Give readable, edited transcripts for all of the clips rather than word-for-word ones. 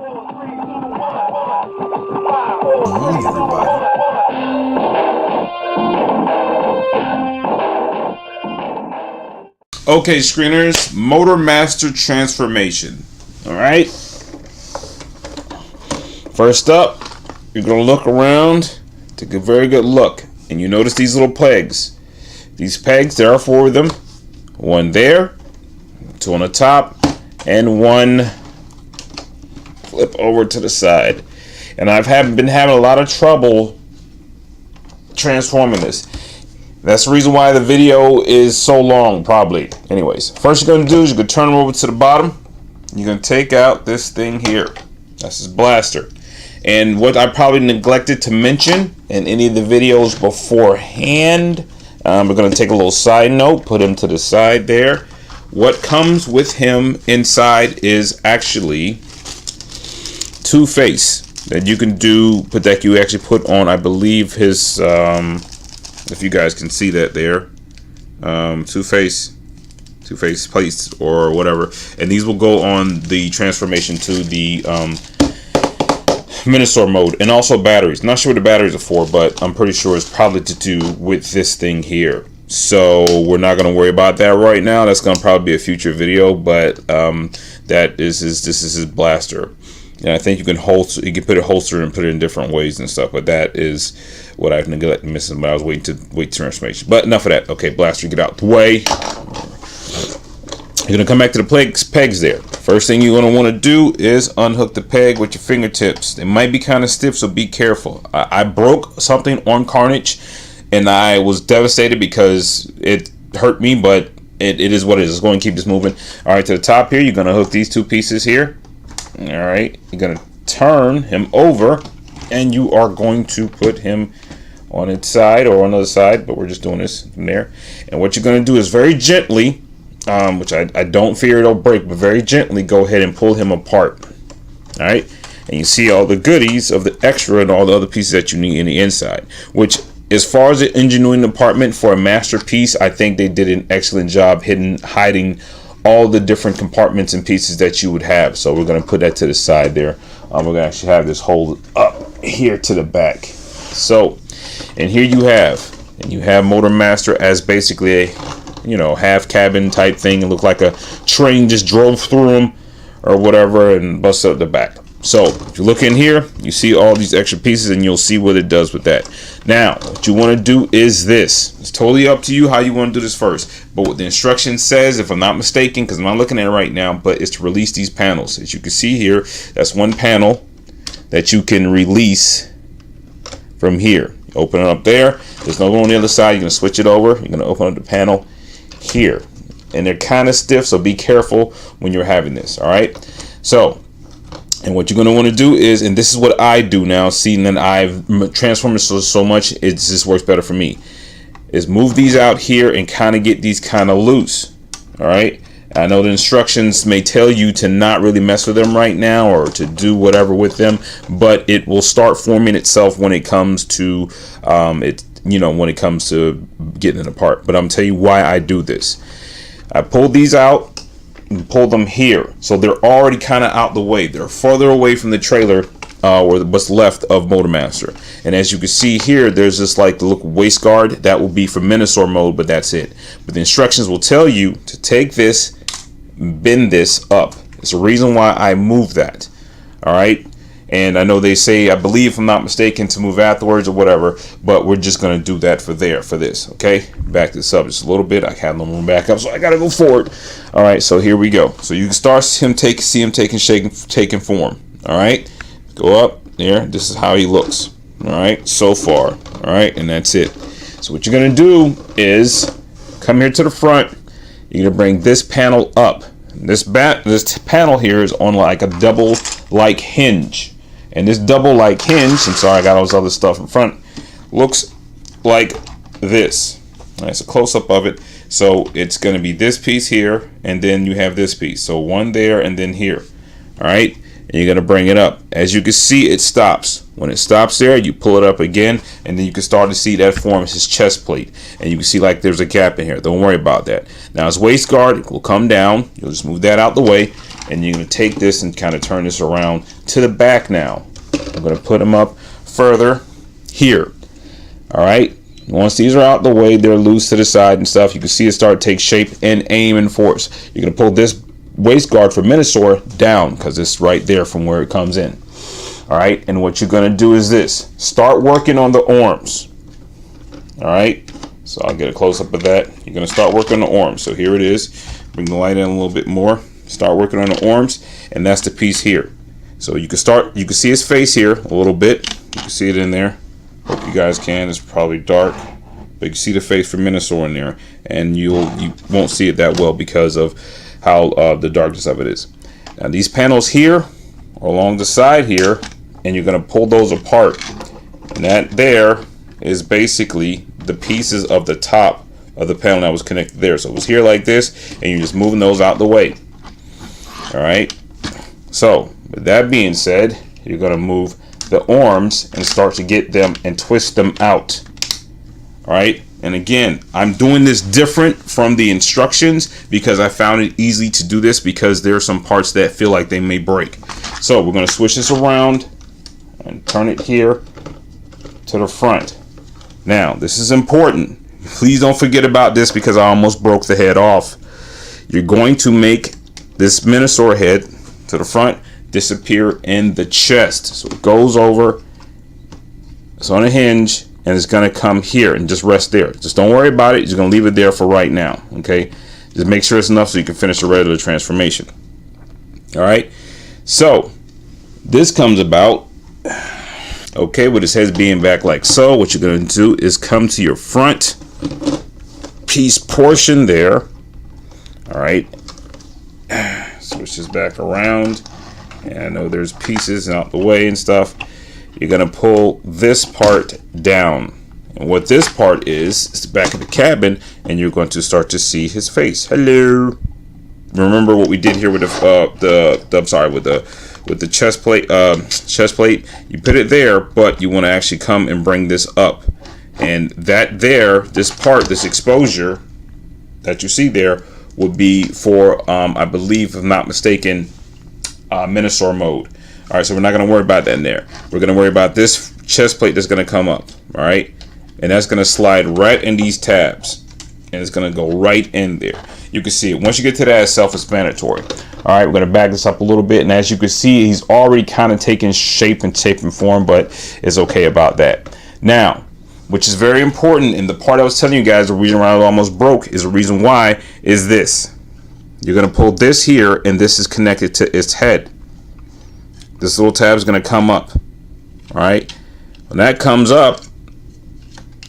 Morning, everybody. Okay, screeners, Motor Master transformation. All right. First up, you're gonna look around, take a very good look, and you notice these little pegs. These pegs, there are 4 of them. One there, 2 on the top, and 1 flip over to the side. And I've been having a lot of trouble transforming this. That's the reason why the video is so long, probably. Anyways, first you're going to do is you're going to turn them over to the bottom. You're going to take out this thing here. That's his blaster. And what I probably neglected to mention in any of the videos beforehand, we're going to take a little side note, put him to the side there. What comes with him inside is actually 2 face that you can do, that you actually put on, I believe, his... if you guys can see that there, 2 face plates or whatever, and these will go on the transformation to the Minosaur mode, and also batteries. Not sure what the batteries are for, but I'm pretty sure it's probably to do with this thing here. So we're not going to worry about that right now. That's going to probably be a future video, but this is his blaster. And I think you can put it holster and put it in different ways and stuff, but that is what I've neglected missing when I was waiting transformation. But enough of that. Okay, blaster, get out the way. You're gonna come back to the pegs there. First thing you're gonna want to do is unhook the peg with your fingertips. It might be kind of stiff, so be careful. I broke something on Carnage, and I was devastated because it hurt me, but it is what it is. It's going to keep this moving. All right, to the top here, you're gonna hook these 2 pieces here. All right, you're gonna turn him over, and you are going to put him on its side or on the other side, but we're just doing this from there. And what you're gonna do is very gently, which I don't fear it'll break, but very gently go ahead and pull him apart. All right, and you see all the goodies of the extra and all the other pieces that you need in the inside, which, as far as the engineering department for a masterpiece, I think they did an excellent job hiding all the different compartments and pieces that you would have. So we're going to put that to the side there. We're going to actually have this hold up here to the back. So, and here you have Motor Master as basically a half cabin type thing. It looked like a train just drove through him or whatever and busted up the back. So if you look in here, you see all these extra pieces, and you'll see what it does with that. Now, what you want to do is this. It's totally up to you how you want to do this first. But what the instruction says, if I'm not mistaken, because I'm not looking at it right now, but it's to release these panels. As you can see here, that's one panel that you can release from here. Open it up there. There's no one on the other side. You're going to switch it over. You're going to open up the panel here. And they're kind of stiff, so be careful when you're having this. All right? So, and what you're going to want to do is, and this is what I do now, seeing that I've transformed it so much, it just works better for me, is move these out here and kind of get these kind of loose. All right. I know the instructions may tell you to not really mess with them right now or to do whatever with them, but it will start forming itself when it comes to when it comes to getting it apart. But I'm telling you why I do this. I pulled these out and pull them here, so they're already kind of out the way. They're further away from the trailer or what's left of Motor Master. And as you can see here, there's this like the look waist guard that will be for Minosaur mode, but that's it. But the instructions will tell you to take this, bend this up. It's the reason why I move that. All right. And I know they say, I believe, if I'm not mistaken, to move afterwards or whatever, but we're just going to do that for this. Okay, back this up just a little bit. I have no room back up, so I got to go forward. All right, so here we go. So you can start see him taking form. All right, go up there. This is how he looks. All right, so far. All right, and that's it. So what you're going to do is come here to the front. You're going to bring this panel up. This panel here is on like a double like hinge. And this double like hinge, I'm sorry I got all this other stuff in front, looks like this. That's a close-up of it. So it's going to be this piece here, and then you have this piece. So one there and then here. All right, and you're going to bring it up. As you can see, it stops. When it stops there, you pull it up again, and then you can start to see that forms his chest plate. And you can see like there's a gap in here. Don't worry about that. Now his waist guard will come down. You'll just move that out the way, and you're going to take this and kind of turn this around to the back. Now I'm going to put them up further here. All right, once these are out the way, they're loose to the side and stuff, you can see it start to take shape and aim and force. You're going to pull this waist guard for Minosaur down because it's right there from where it comes in. All right, and what you're going to do is this: start working on the arms. All right, so I'll get a close-up of that. You're going to start working on the arms. So here it is. Bring the light in a little bit more. Start working on the arms, and that's the piece here. So you can see his face here a little bit. You can see it in there. Hope you guys can. It's probably dark, but you can see the face for Minosaur in there, and you won't see it that well because of how the darkness of it is. Now these panels here are along the side here, and you're going to pull those apart, and that there is basically the pieces of the top of the panel that was connected there. So it was here like this, and you're just moving those out the way. All right, so with that being said, you're going to move the arms and start to get them and twist them out. All right, and again, I'm doing this different from the instructions because I found it easy to do this because there are some parts that feel like they may break. So we're going to switch this around and turn it here to the front. Now this is important. Please don't forget about this because I almost broke the head off. You're going to make this Minosaur head to the front disappear in the chest. So it goes over, it's on a hinge, and it's going to come here and just rest there. Just don't worry about it. You're going to leave it there for right now. Okay, just make sure it's enough so you can finish the regular transformation. All right, so this comes about, okay, with his head being back like so. What you're going to do is come to your front piece portion there. All right, switch this back around. And I know there's pieces out the way and stuff. You're going to pull this part down. And what this part is the back of the cabin, and you're going to start to see his face. Hello. Remember what we did here with the chest plate. You put it there, but you want to actually come and bring this up. And that there, this part, this exposure that you see there would be for, I believe, if I'm not mistaken, Minosaur mode. All right, so we're not going to worry about that in there. We're going to worry about this chest plate that's going to come up. All right, and that's going to slide right in these tabs, and it's going to go right in there. You can see it. Once you get to that, it's self-explanatory. All right, we're going to back this up a little bit, and as you can see, he's already kind of taken shape and form, but it's okay about that. Now, which is very important, and the part I was telling you guys, the reason why it almost broke is the reason why is this. You're going to pull this here, and this is connected to its head. This little tab is going to come up. All right, when that comes up,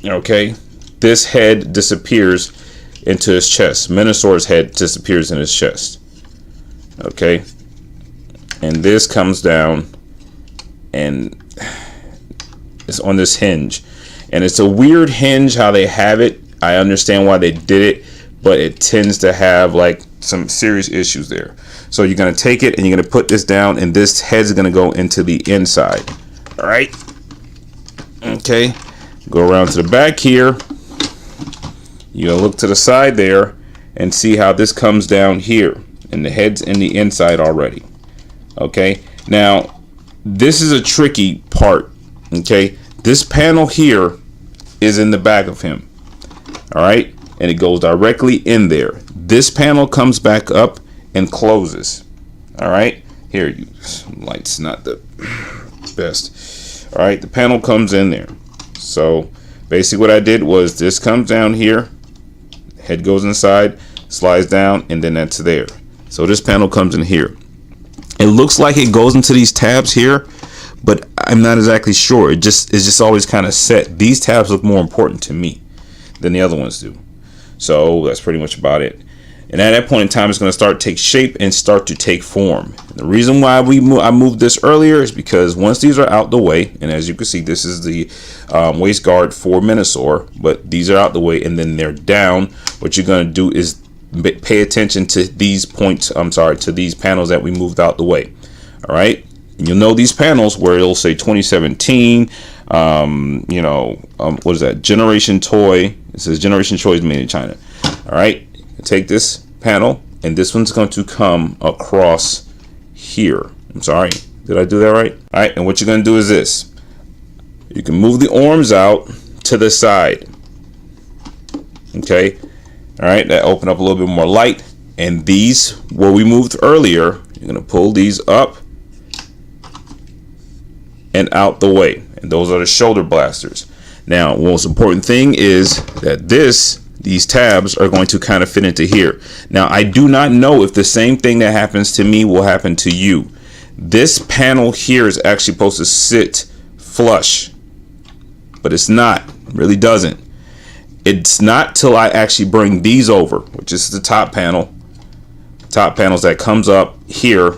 okay, this head disappears into his chest. Minosaur's head disappears in his chest. Okay, and this comes down, and it's on this hinge, and it's a weird hinge how they have it. I understand why they did it, but it tends to have like some serious issues there. So you're going to take it and you're going to put this down, and this head's going to go into the inside. All right, okay, go around to the back here. You're going to look to the side there and see how this comes down here, and the head's in the inside already. Okay, now this is a tricky part. Okay, this panel here is in the back of him. All right, and it goes directly in there. This panel comes back up and closes. All right, here, you light's not the best. All right, the panel comes in there. So basically what I did was this comes down here, head goes inside, slides down, and then that's there. So this panel comes in here. It looks like it goes into these tabs here, but I'm not exactly sure. It's just always kind of set. These tabs look more important to me than the other ones do. So that's pretty much about it. And at that point in time, it's going to start to take shape and start to take form. The reason why I moved this earlier is because once these are out the way, and as you can see, this is the waist guard for Minosaur, but these are out the way and then they're down. What you're going to do is pay attention to these points. I'm sorry, to these panels that we moved out the way. All right, and you'll know these panels where it'll say 2017. What is that? Generation Toy. It says Generation Toys made in China. All right, take this panel, and this one's going to come across here. I'm sorry, did I do that right? All right, and what you're gonna do is this. You can move the arms out to the side. Okay, all right, that open up a little bit more light. And these, where we moved earlier, you're gonna pull these up and out the way. And those are the shoulder blasters. Now, the most important thing is that these tabs are going to kind of fit into here. Now, I do not know if the same thing that happens to me will happen to you. This panel here is actually supposed to sit flush, but it's not. It really doesn't. It's not till I actually bring these over, which is the top panel. Top panels that comes up here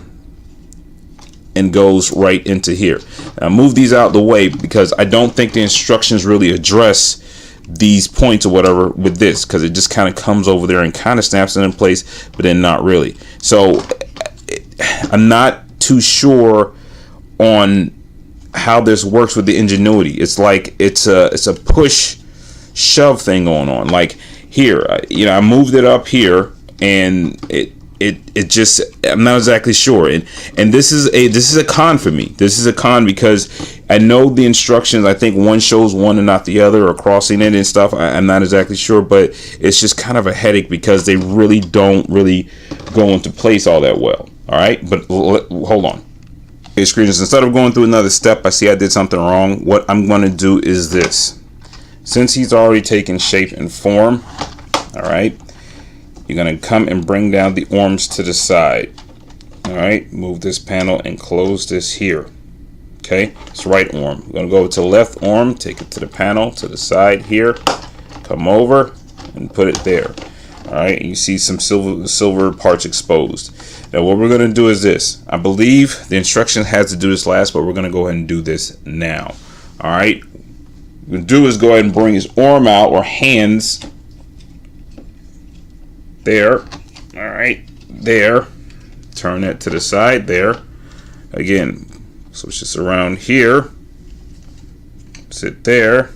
and goes right into here. Now move these out the way because I don't think the instructions really address these points or whatever with this, because it just kind of comes over there and kind of snaps it in place, but then not really. So I'm not too sure on how this works with the ingenuity. It's like it's a push shove thing going on. Like here, you know, I moved it up here and it just, I'm not exactly sure, and this is a con for me. This is a con because I know the instructions. I think one shows one and not the other, or crossing it and stuff. I'm not exactly sure, but it's just kind of a headache because they really don't really go into place all that well. All right, but hold on. Okay, screeners, instead of going through another step, I see I did something wrong. What I'm going to do is this. Since he's already taken shape and form, all right, you're going to come and bring down the arms to the side. All right, move this panel and close this here. Okay, it's right arm. We're going to go to the left arm, take it to the panel to the side here, come over and put it there. All right, you see some silver parts exposed. Now what we're going to do is this. I believe the instruction has to do this last, but we're going to go ahead and do this now. All right, what we're going to do is go ahead and bring his arm out, or hands, there. All right, there. Turn it to the side there. Again, so it's just around here. Sit there.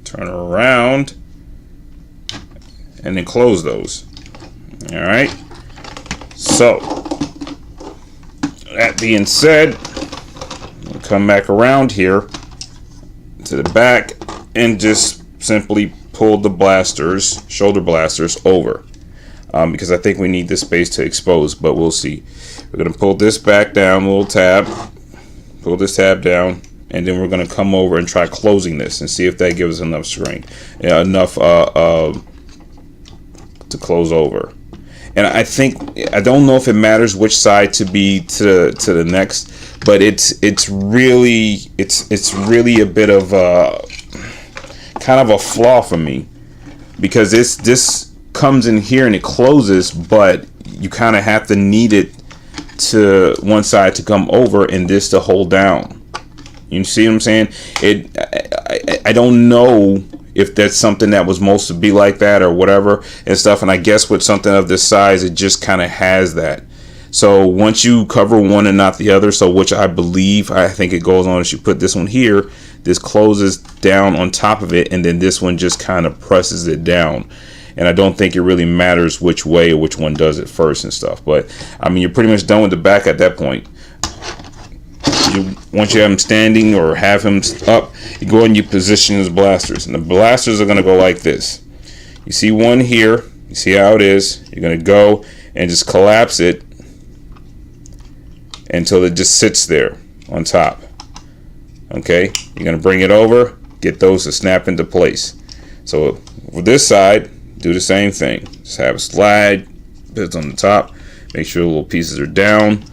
Turn around. And then close those. All right. So, that being said, we'll come back around here to the back and just simply pull the blasters, shoulder blasters, over. Because I think we need this space to expose, but we'll see. We're going to pull this back down, little tab, pull this tab down, and then we're going to come over and try closing this and see if that gives us enough strength, enough to close over. And I think, I don't know if it matters which side to be to the next, but it's really a bit of a kind of a flaw for me, because this comes in here and it closes, but you kind of have to knead it to one side to come over and this to hold down. You see what I'm saying? I don't know if that's something that was supposed to be like that or whatever and stuff, and I guess with something of this size it just kind of has that. So once you cover one and not the other, so which I think it goes on, as you put this one here, this closes down on top of it, and then this one just kind of presses it down. And I don't think it really matters which way or which one does it first and stuff. But I mean, you're pretty much done with the back at that point. Once you have him standing or have him up, you go and you position his blasters, and the blasters are going to go like this. You see one here, you see how it is. You're going to go and just collapse it until it just sits there on top. Okay, you're going to bring it over, get those to snap into place. So for this side, do the same thing. Just have a slide, bits on the top, make sure the little pieces are down.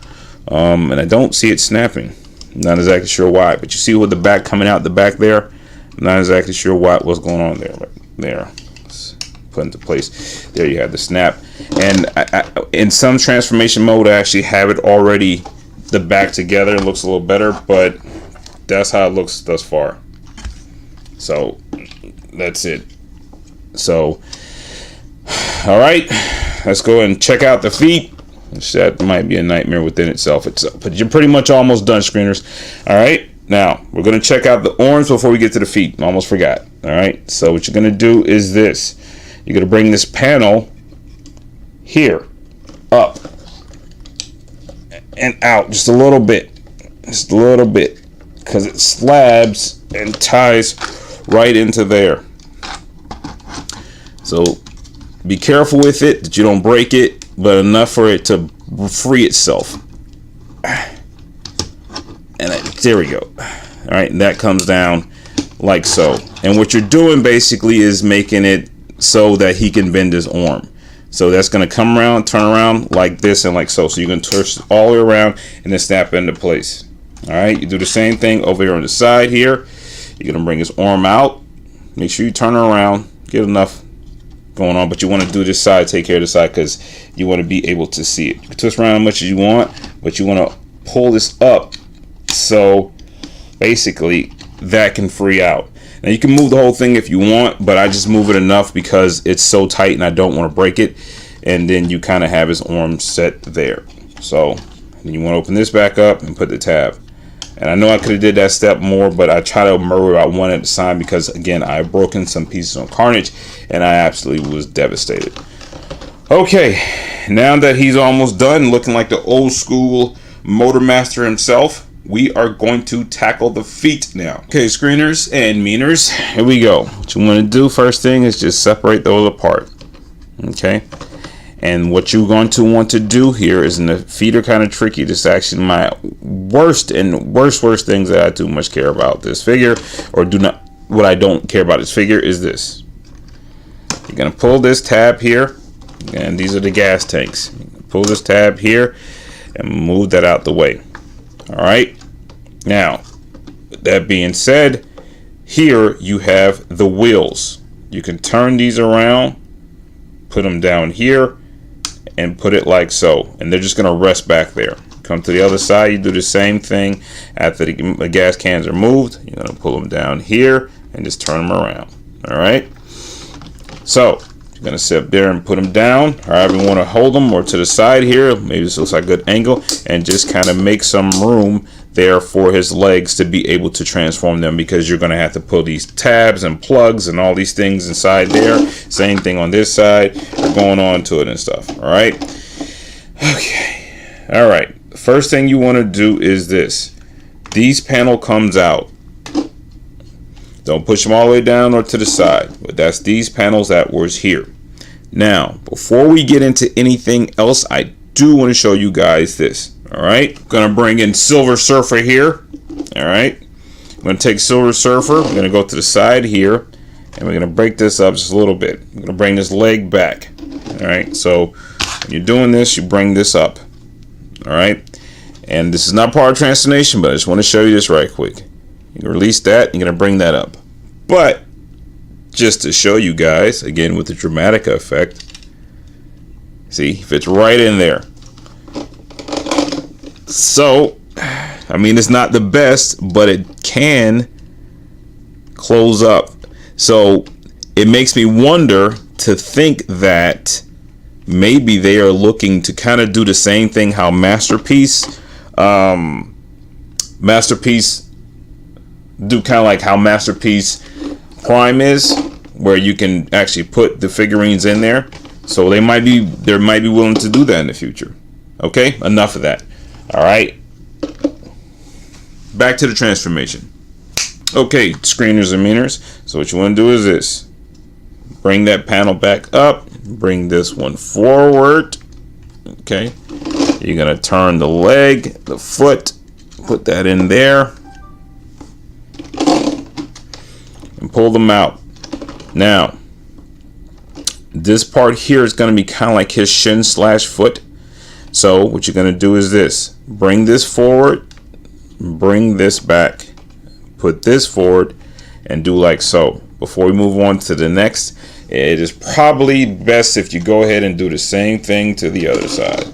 And I don't see it snapping. I'm not exactly sure why, but you see with the back coming out the back there, I'm not exactly sure what's going on there. Right there, let's put into place. There you have the snap. And in some transformation mode, I actually have it already the back together. It looks a little better, but that's how it looks thus far. So that's it. So all right, let's go and check out the feet. That might be a nightmare within itself. But you're pretty much almost done, screeners. All right, now we're going to check out the arms before we get to the feet. I almost forgot. All right, so what you're going to do is this. You're going to bring this panel here up, and out just a little bit, because it slabs and ties right into there. So be careful with it that you don't break it, but enough for it to free itself. And there we go. All right, and that comes down like so. And what you're doing basically is making it so that he can bend his arm. So that's going to come around, turn around like this and like so. So you can twist all the way around and then snap into place. All right, you do the same thing over here on the side here. You're going to bring his arm out. Make sure you turn it around. Get enough going on, but you want to do this side, take care of the side, because you want to be able to see it. You can twist around as much as you want, but you want to pull this up so basically that can free out. Now you can move the whole thing if you want, but I just move it enough because it's so tight and I don't want to break it. And then you kind of have his arm set there. So then you want to open this back up and put the tab. And I know I could have did that step more, but I try to murder out one at a time because, again, I've broken some pieces on Carnage and I absolutely was devastated. Okay, now that he's almost done, looking like the old school motor master himself, we are going to tackle the feet now. Okay, screeners and meaners, here we go. What you want to do first thing is just separate those apart. Okay, and what you're going to want to do here is, and the feet are kind of tricky. This is actually my worst things that I too much care about this figure, or do not. What I don't care about this figure is this. You're gonna pull this tab here, and these are the gas tanks. Pull this tab here and move that out the way. All right. Now, with that being said, here you have the wheels. You can turn these around, put them down here, and put it like so, and they're just going to rest back there. Come to the other side, you do the same thing. After the gas cans are moved, you're going to pull them down here and just turn them around. All right. So you're going to sit up there and put them down, however you want to hold them, or to the side here. Maybe this looks like a good angle, and just kind of make some room there for his legs to be able to transform them, because you're going to have to pull these tabs and plugs and all these things inside there. Same thing on this side. You're going on to it and stuff. All right. Okay. All right. The first thing you want to do is this. These panel comes out. Don't push them all the way down or to the side, but that's these panels that was here. Now, before we get into anything else, I do want to show you guys this. All right, I'm gonna bring in Silver Surfer here. All right, I'm gonna take Silver Surfer. I'm gonna go to the side here, and we're gonna break this up just a little bit. I'm gonna bring this leg back. All right, so when you're doing this, you bring this up. All right, and this is not part of transformation, but I just want to show you this right quick. You can release that. You're gonna bring that up, but just to show you guys again with the dramatic effect. See, fits right in there. So, I mean, it's not the best, but it can close up. So it makes me wonder to think that maybe they are looking to kind of do the same thing how Masterpiece do, kind of like how Masterpiece Prime is, where you can actually put the figurines in there. So they might be willing to do that in the future. Okay, enough of that. All right, back to the transformation. Okay, screeners and meaners. So what you want to do is this. Bring that panel back up. Bring this one forward. Okay, you're gonna turn the leg, the foot, put that in there, and pull them out. Now, this part here is gonna be kind of like his shin / foot. So what you're going to do is this. Bring this forward, bring this back, put this forward, and do like so. Before we move on to the next, it is probably best if you go ahead and do the same thing to the other side.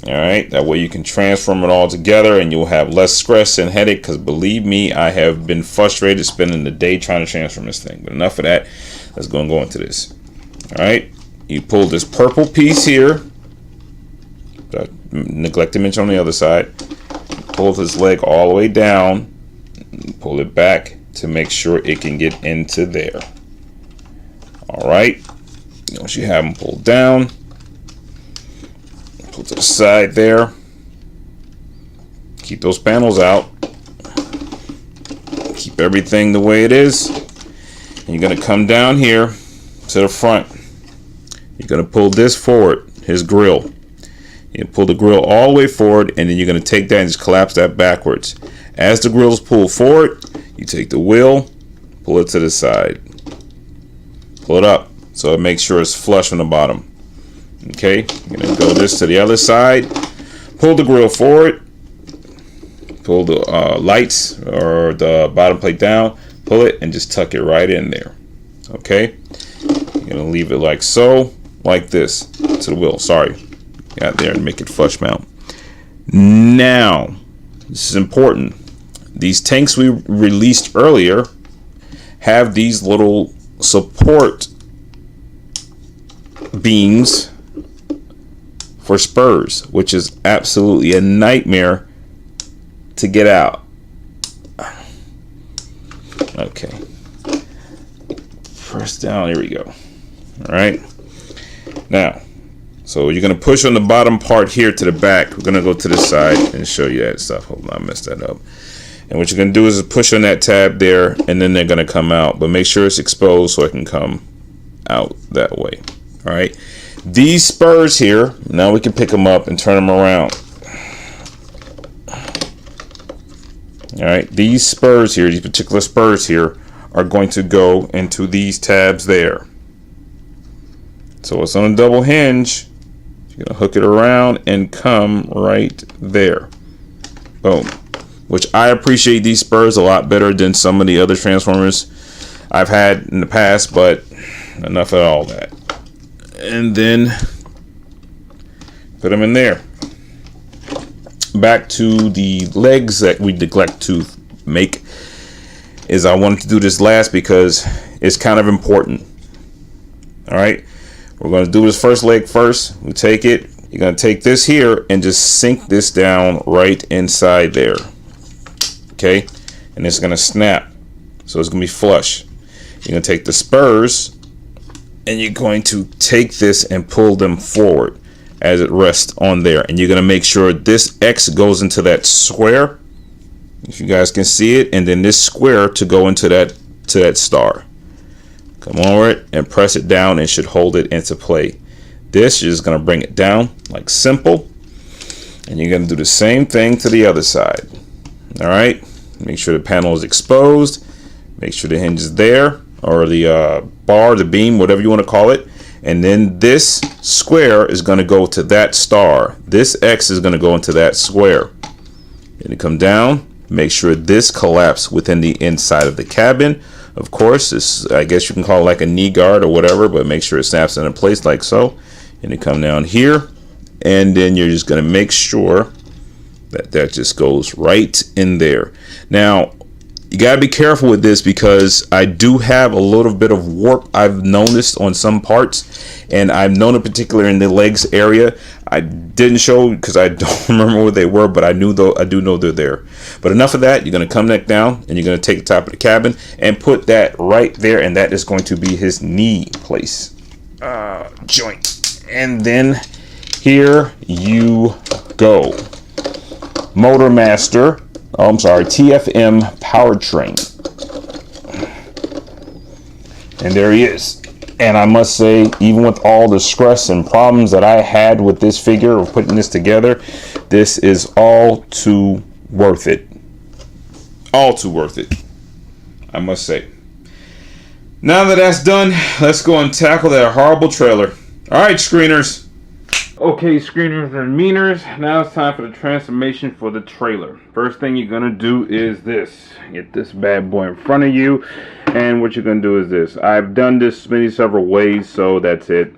All right, that way you can transform it all together and you'll have less stress and headache, because believe me, I have been frustrated spending the day trying to transform this thing. But enough of that. Let's go into this. All right, you pull this purple piece here. I neglect to mention on the other side. Pull his leg all the way down, pull it back to make sure it can get into there. All right, once you have them pulled down, pull to the side there, keep those panels out. Keep everything the way it is. And you're going to come down here to the front. You're going to pull this forward, his grill. You pull the grill all the way forward, and then you're going to take that and just collapse that backwards. As the grill's pulled forward, you take the wheel, pull it to the side. Pull it up so it makes sure it's flush on the bottom. Okay, you're going to go this to the other side. Pull the grill forward. Pull the lights or the bottom plate down. Pull it and just tuck it right in there. Okay, you're going to leave it like so, like this, to the wheel. Sorry. Got there and make it flush mount. Now, this is important. These tanks we released earlier have these little support beams for spurs, which is absolutely a nightmare to get out. Okay. Press down. Here we go. All right. Now, so you're going to push on the bottom part here to the back. We're going to go to the side and show you that stuff. Hold on, I messed that up. And what you're going to do is push on that tab there, and then they're going to come out. But make sure it's exposed so it can come out that way. All right. These spurs here, now we can pick them up and turn them around. All right. These spurs here, these particular spurs here, are going to go into these tabs there. So it's on a double hinge. You're going to hook it around and come right there. Boom. Which I appreciate these spurs a lot better than some of the other transformers I've had in the past, but enough of all that. And then put them in there. Back to the legs that we neglect to make. Is I wanted to do this last because it's kind of important. All right. We're going to do this first leg first. We take it. You're going to take this here and just sink this down right inside there. Okay. And it's going to snap. So it's going to be flush. You're going to take the spurs and you're going to take this and pull them forward as it rests on there. And you're going to make sure this X goes into that square, if you guys can see it, and then this square to go into that star. Come over it and press it down and should hold it into play. This is going to bring it down like simple. And you're going to do the same thing to the other side. All right. Make sure the panel is exposed. Make sure the hinge is there, or the bar, the beam, whatever you want to call it. And then this square is going to go to that star. This X is going to go into that square. And you come down. Make sure this collapses within the inside of the cabin. Of course, this, I guess you can call it like a knee guard or whatever, but make sure it snaps into place like so. And you come down here, and then you're just going to make sure that that just goes right in there. Now, you got to be careful with this because I do have a little bit of warp I've noticed on some parts, and I've known in particular in the legs area. I didn't show because I don't remember where they were, but I do know they're there. But enough of that. You're going to come neck down and you're going to take the top of the cabin and put that right there, and that is going to be his knee place joint. And then here you go. Motor Master. Oh, I'm sorry, TFM Power Train. And there he is. And I must say, even with all the stress and problems that I had with this figure of putting this together, this is all too worth it. All too worth it, I must say. Now that that's done, let's go and tackle that horrible trailer. All right, screeners. Okay, screeners and meaners, now it's time for the transformation for the trailer. First thing you're going to do is this. Get this bad boy in front of you, and what you're going to do is this. I've done this several ways, so that's it.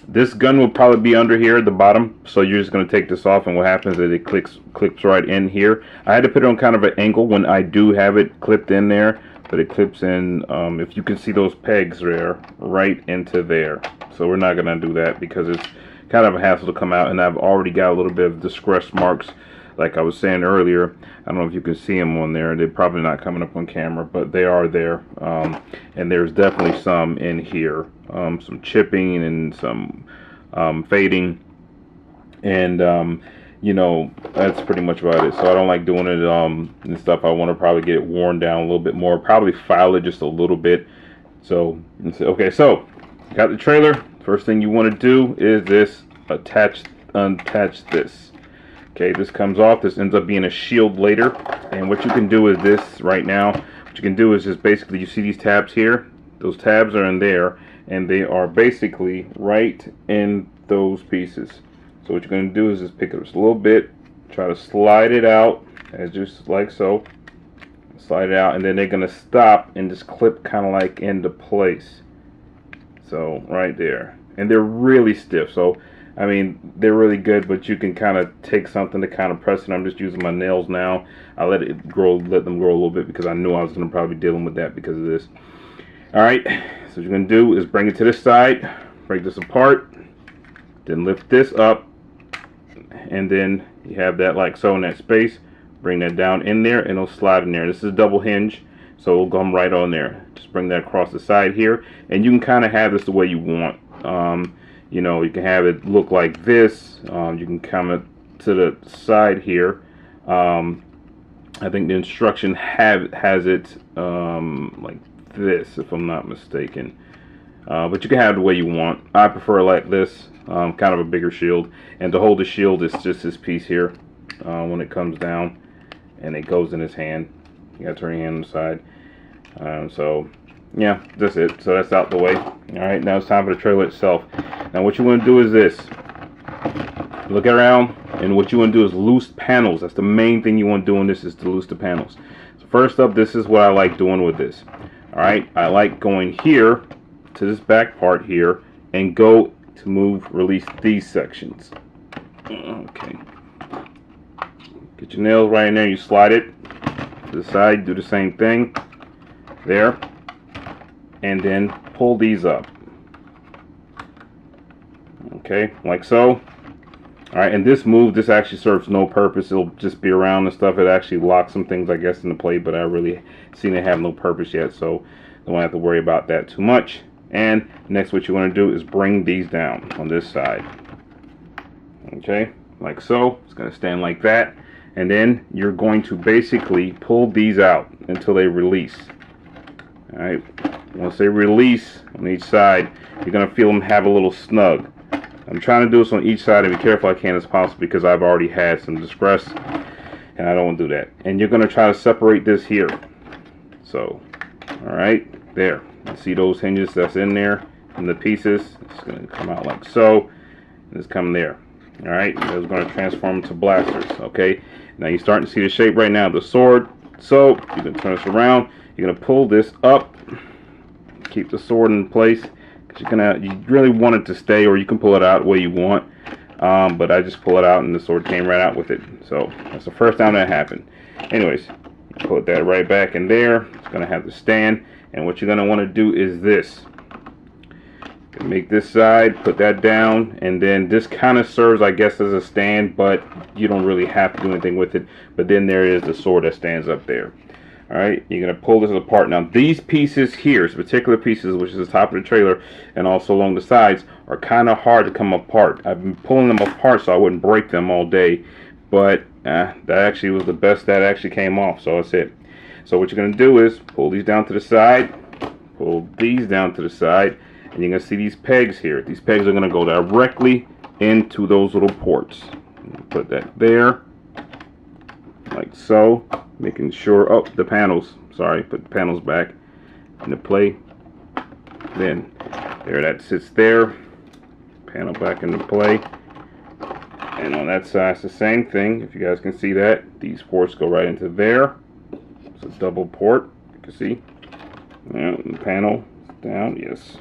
This gun will probably be under here at the bottom, so you're just going to take this off, and what happens is it clips right in here. I had to put it on kind of an angle when I do have it clipped in there, but it clips in, if you can see those pegs there, right into there. So we're not going to do that because it's kind of a hassle to come out, and I've already got a little bit of distress marks like I was saying earlier. I don't know if you can see them on there. They're probably not coming up on camera, but they are there. And there's definitely some in here, some chipping and some fading, and you know, that's pretty much about it. So I don't like doing it and stuff. I want to probably get it worn down a little bit more, probably file it just a little bit. So okay, so got the trailer. First thing you want to do is this, unattach this. Okay, this comes off. This ends up being a shield later, and what you can do is this right now. What you can do is just basically, you see these tabs here, those tabs are in there, and they are basically right in those pieces. So what you're going to do is just pick it up just a little bit, try to slide it out, as just like so. Slide it out, and then they're going to stop and just clip kind of like into place. So right there, and they're really stiff. So I mean, they're really good, but you can kind of take something to kind of press it. I'm just using my nails now. I let them grow a little bit because I knew I was going to probably be dealing with that because of this. All right, so what you're going to do is bring it to this side, break this apart, then lift this up, and then you have that like so in that space. Bring that down in there, and it'll slide in there. This is a double hinge, so it'll come right on there. Just bring that across the side here, and you can kind of have this the way you want. You know, you can have it look like this. You can come it to the side here. I think the instruction has it like this, if I'm not mistaken. But you can have it the way you want. I prefer it like this, kind of a bigger shield. And to hold the shield is just this piece here. When it comes down and it goes in his hand, you gotta turn your hand on the side. So yeah, that's it. So that's out the way. All right, now it's time for the trailer itself. Now what you want to do is this: look around, and what you want to do is loose panels. That's the main thing you want to do in this, is to loose the panels. So first up, this is what I like doing with this. All right, I like going here to this back part here and go to release these sections. Okay, get your nails right in there, you slide it to the side, do the same thing there, and then pull these up. Okay, like so. Alright, and this actually serves no purpose. It'll just be around and stuff. It actually locks some things, I guess, into play, but I really seen it have no purpose yet, so don't have to worry about that too much. And next, what you want to do is bring these down on this side. Okay, like so. It's going to stand like that, and then you're going to basically pull these out until they release. Alright, once they release on each side, you're going to feel them have a little snug. I'm trying to do this on each side and be careful I can as possible, because I've already had some distress and I don't want to do that. And you're going to try to separate this here. So, alright, there. You see those hinges that's in there and the pieces? It's going to come out like so, and it's coming there. Alright, it's going to transform into blasters. Okay, now you're starting to see the shape right now of the sword. So, you can turn this around. You're going to pull this up, keep the sword in place. You really want it to stay, or you can pull it out the way you want, but I just pull it out and the sword came right out with it. So that's the first time that happened. Anyways, put that right back in there. It's going to have to stand, and what you're going to want to do is this: make this side, put that down, and then this kind of serves, I guess, as a stand, but you don't really have to do anything with it. But then there is the sword that stands up there. Alright, you're going to pull this apart. Now these pieces here, these particular pieces, which is the top of the trailer and also along the sides, are kind of hard to come apart. I've been pulling them apart so I wouldn't break them all day, but that actually was the best that actually came off, so that's it. So what you're going to do is pull these down to the side, pull these down to the side, and you're going to see these pegs here. These pegs are going to go directly into those little ports. Put that there, like so. Making sure, oh, the panels, sorry, put the panels back into play. Then there, that sits there, panel back into play. And on that side it's the same thing. If you guys can see that, these ports go right into there. It's a double port, you can see. And the panel down, yes.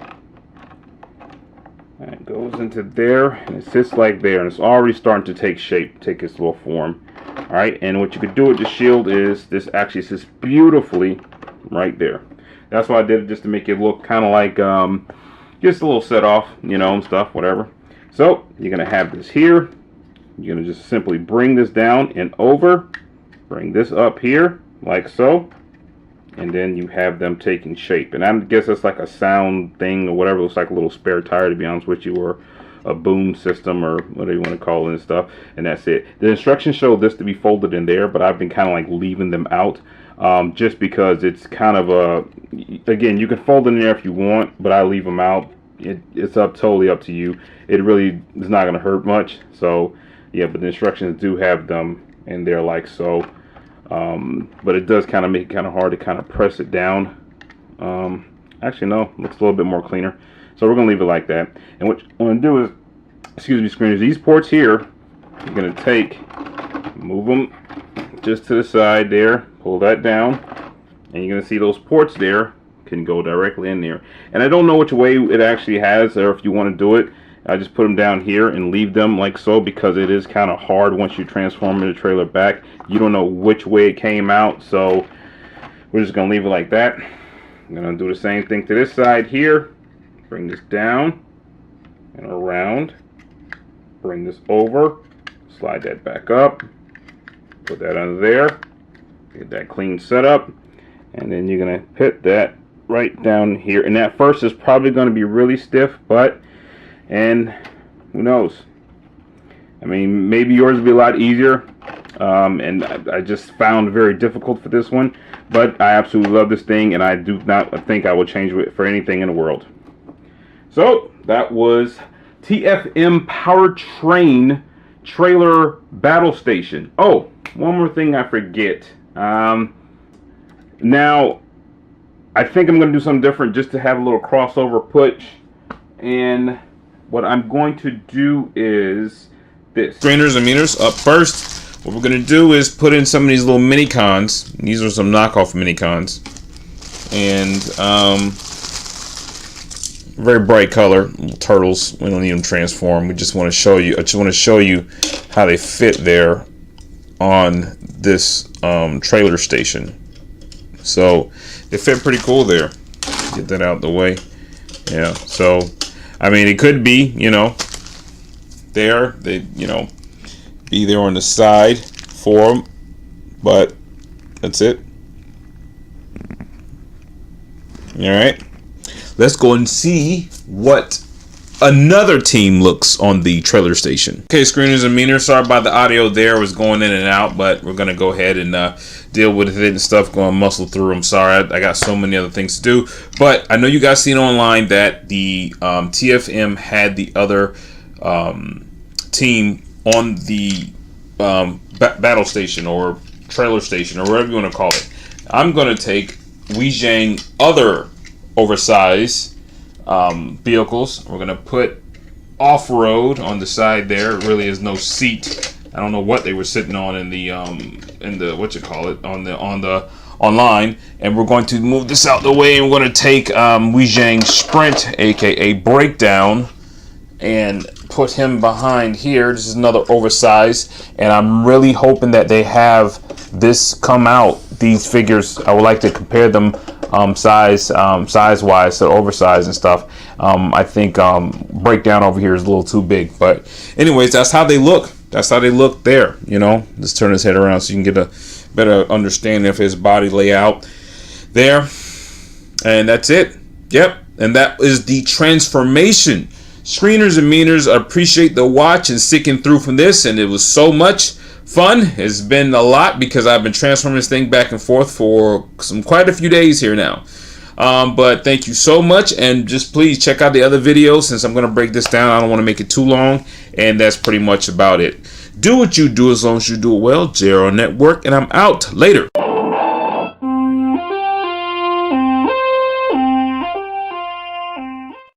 And it goes into there, and it sits like there, and it's already starting to take shape, take its little form. Alright, and what you could do with the shield is this actually sits beautifully right there. That's why I did it, just to make it look kind of like just a little set off, you know, and stuff, whatever. So you're going to have this here. You're going to just simply bring this down and over, bring this up here like so, and then you have them taking shape. And I guess that's like a sound thing or whatever. It looks like a little spare tire, to be honest with you, or a boom system or whatever you want to call it and stuff, and that's it. The instructions show this to be folded in there, but I've been kind of like leaving them out, just because it's kind of a, again, you can fold it in there if you want, but I leave them out. It's totally up to you. It really is not going to hurt much. So yeah, but the instructions do have them in there like so. But it does kind of make it kind of hard to kind of press it down. Actually, no, looks a little bit more cleaner. So we're going to leave it like that. And what I'm going to do is, excuse me, screeners, these ports here, you're going to take, move them just to the side there, pull that down, and you're going to see those ports there can go directly in there. And I don't know which way it actually has, or if you want to do it, I just put them down here and leave them like so, because it is kind of hard once you transform the trailer back. You don't know which way it came out, so we're just going to leave it like that. I'm going to do the same thing to this side here. Bring this down and around. Bring this over. Slide that back up. Put that under there. Get that clean set up. And then you're going to hit that right down here. And that first is probably going to be really stiff, but, and who knows? I mean, maybe yours will be a lot easier. And I just found very difficult for this one. But I absolutely love this thing, and I do not think I will change it for anything in the world. So that was TFM Power Train Trailer Battle Station. Oh, one more thing I forget. Now, I think I'm going to do something different just to have a little crossover push. And what I'm going to do is this. Strainers and meters up first. What we're going to do is put in some of these little mini cons. These are some knockoff mini cons. And very bright color, little turtles. We don't need them transformed. We just want to show you. I just want to show you how they fit there on this trailer station. So they fit pretty cool there. Get that out of the way. Yeah. So I mean, it could be, you know, there. They, you know, be there on the side for them, but that's it. All right. Let's go and see what another team looks on the trailer station. Okay, screeners and meaners, sorry about the audio there. It was going in and out, but we're going to go ahead and deal with it and stuff, going muscle through. I'm sorry, I got so many other things to do. But I know you guys seen online that the TFM had the other team on the battle station or trailer station or whatever you want to call it. I'm going to take Weijing other oversized vehicles. We're gonna put off-road on the side. There really is no seat. I don't know what they were sitting on in the what you call it on the online. And we're going to move this out the way, and we're going to take Weijing Sprint, aka Breakdown, and put him behind here. This is another oversized, and I'm really hoping that they have this come out. These figures, I would like to compare them size wise, so oversized and stuff. I think Breakdown over here is a little too big, but anyways, that's how they look. That's how they look there. You know, let's turn his head around so you can get a better understanding of his body layout there. And that's it. Yep, and that is the transformation. Screeners and meaners, I appreciate the watch and sticking through from this, and it was so much fun. It's been a lot because I've been transforming this thing back and forth for quite a few days here now. But thank you so much, and just please check out the other videos since I'm going to break this down. I don't want to make it too long, and that's pretty much about it. Do what you do as long as you do it well. JR Network, and I'm out. Later.